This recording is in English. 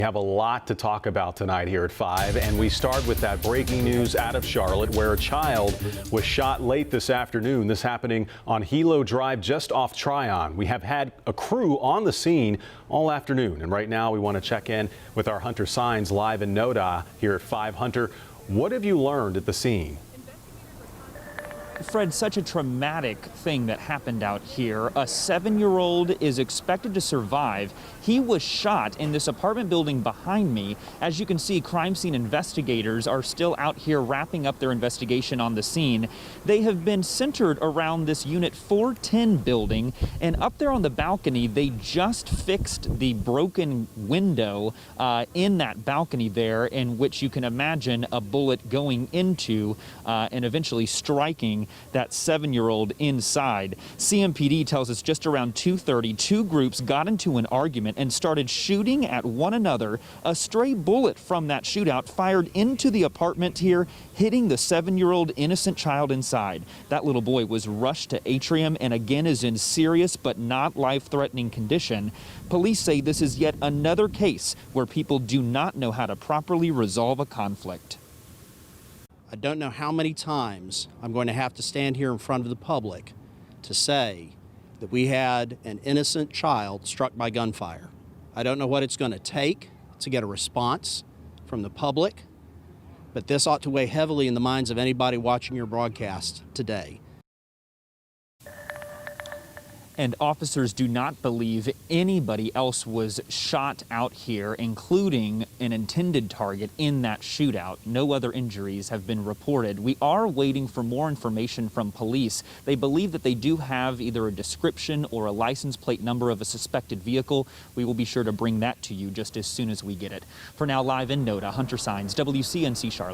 We have a lot to talk about tonight here at 5, and we start with that breaking news out of Charlotte where a child was shot late this afternoon. This happening on Hilo Drive just off Tryon. We have had a crew on the scene all afternoon, and right now we want to check in with our Hunter Signs live in NODA here at 5. Hunter, what have you learned at the scene? Fred, such a traumatic thing that happened out here. A 7-year-old is expected to survive. He was shot in this apartment building behind me. As you can see, crime scene investigators are still out here wrapping up their investigation on the scene. They have been centered around this Unit 410 building, and up there on the balcony, they just fixed the broken window in that balcony there, in which you can imagine a bullet going into and eventually striking that 7-year-old inside. CMPD tells us just around 2:30, two groups got into an argument and started shooting at one another. A stray bullet from that shootout fired into the apartment here, hitting the 7-year-old innocent child inside. That little boy was rushed to Atrium and again is in serious but not life-threatening condition. Police say this is yet another case where people do not know how to properly resolve a conflict. I don't know how many times I'm going to have to stand here in front of the public to say that we had an innocent child struck by gunfire. I don't know what it's going to take to get a response from the public, but this ought to weigh heavily in the minds of anybody watching your broadcast today. And officers do not believe anybody else was shot out here, including an intended target in that shootout. No other injuries have been reported. We are waiting for more information from police. They believe that they do have either a description or a license plate number of a suspected vehicle. We will be sure to bring that to you just as soon as we get it. For now, live in NODA, Hunter Signs, WCNC Charlotte.